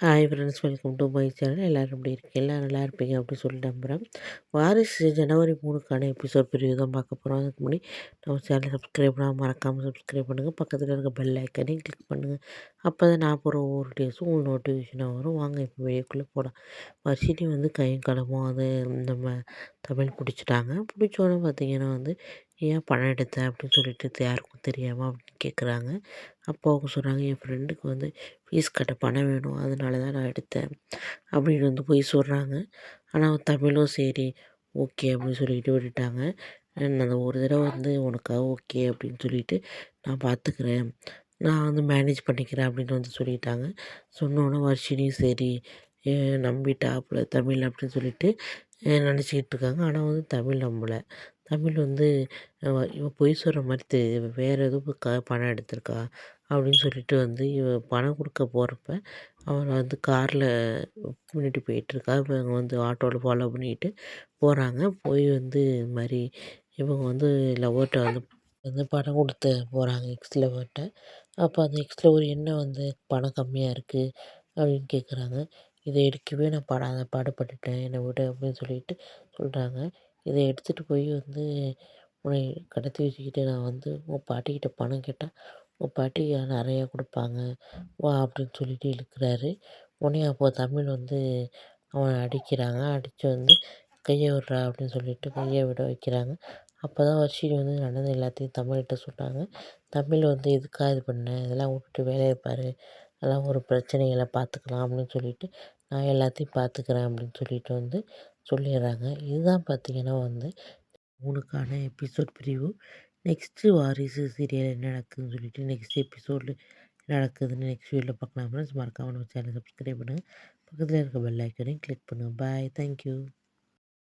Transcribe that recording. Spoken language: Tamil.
Hi friends, welcome to my channel. எல்லோரும் எப்படி இருக்கீங்க? எல்லோரும் நல்லா இருப்பீங்க அப்படின்னு சொல்லி நம்புகிறேன். வாரிசு ஜனவரி 3க்கான எபிசோட் பிரிவு தான் பார்க்க போகிறோம். அதுக்கு முன்னாடி நம்ம சேனலை சப்ஸ்கிரைப் பண்ணால் மறக்காமல் சப்ஸ்கிரைப் பண்ணுங்கள். பக்கத்தில் இருக்க பெல் ஐக்கனையும் கிளிக் பண்ணுங்கள். அப்போ தான் நான் போகிற ஒவ்வொரு டேஸும் உங்களுக்கு நோட்டிஃபிகேஷனாக வரும். வாங்க இப்போ வீடியோக்குள்ளே போகலாம். வர்ஷினி கையும் களமும் நம்ம தமிழ் பிடிச்சிட்டாங்க. பிடிச்சோன்னே பார்த்தீங்கன்னா ஏன் பணம் எடுத்த அப்படின்னு சொல்லிட்டு யாருக்கும் தெரியாமல் அப்படின்னு கேட்குறாங்க. அப்போ அவங்க சொல்கிறாங்க, என் ஃப்ரெண்டுக்கு ஃபீஸ் கட்ட பணம் வேணும், அதனால தான் நான் எடுத்தேன் அப்படின்னு போய் சொல்கிறாங்க. ஆனால் தமிழும் சரி ஓகே அப்படின்னு சொல்லிட்டு விட்டுட்டாங்க. அந்த ஒரு தடவை உனக்காக ஓகே அப்படின்னு சொல்லிட்டு நான் பார்த்துக்கிறேன், நான் மேனேஜ் பண்ணிக்கிறேன் அப்படின்னு சொல்லிட்டாங்க. சொன்னோன்னே வர்ஷினியும் சரி நம்பிட்டாப்புல தமிழ் அப்படின்னு சொல்லிட்டு நினச்சிக்கிட்டு இருக்காங்க. ஆனால் தமிழ் நம்பலை. தமிழ் இவன் பொய் சொல்கிற மாதிரி தெரியுது, வேறு எதுவும் பணம் எடுத்திருக்கா அப்படின்னு சொல்லிட்டு இவ பணம் கொடுக்க போகிறப்ப அவன் காரில் முன்னாடி போயிட்டுருக்கா. இவங்க ஆட்டோவில் ஃபாலோ பண்ணிக்கிட்டு போகிறாங்க. போய் இது மாதிரி இவங்க லவ்வர்கிட்ட பணம் கொடுத்து போகிறாங்க, எக்ஸ் லவ்வர்கிட்ட. அப்போ அந்த எக்ஸ் லவ்வர் என்ன பணம் கம்மியாக இருக்குது அப்படின்னு கேட்குறாங்க. இதை எடுக்கவே நான் படாத பாடுபட்டுட்டேன், என்னை விடு அப்படின்னு சொல்லிட்டு சொல்கிறாங்க. இதை எடுத்துகிட்டு போய் உன்னை கடத்தி வச்சுக்கிட்டு நான் உன் பாட்டிக்கிட்ட பணம் கேட்டால் உன் பாட்டி நிறையா கொடுப்பாங்க, வா அப்படின்னு சொல்லிட்டு இழுக்கிறாரு. உடனே அப்போ தமிழ் அவனை அடிக்கிறாங்க. அடித்து கையை விட்றா அப்படின்னு சொல்லிட்டு கையை விட வைக்கிறாங்க. அப்போ தான் வர்ஷினி நடந்த எல்லாத்தையும் தமிழ்கிட்ட சொல்கிறாங்க. தமிழ் எதுக்காக இது பண்ண, இதெல்லாம் விட்டுட்டு வேலையை பாரு, அதெல்லாம் ஒரு பிரச்சனைகளை பார்த்துக்கலாம் அப்படின்னு சொல்லிட்டு நான் எல்லாத்தையும் பார்த்துக்கிறேன் அப்படின்னு சொல்லிட்டு சொல்லிடுறாங்க. இதுதான் பார்த்திங்கன்னா 3க்கான எபிசோட் பிரிவு. நெக்ஸ்ட்டு வாரிசு சீரியல் என்ன நடக்குதுன்னு சொல்லிட்டு நெக்ஸ்ட் எபிசோடில் நடக்குதுன்னு நெக்ஸ்ட் வீடியோவில் பார்க்கலாம். ஃப்ரெண்ட்ஸ் மறக்காமல் நம்ம சேனலை சப்ஸ்கிரைப் பண்ணுங்கள். பக்கத்தில் இருக்க பெல் ஐக்கனையும் கிளிக் பண்ணுங்கள். பாய், தேங்க்யூ.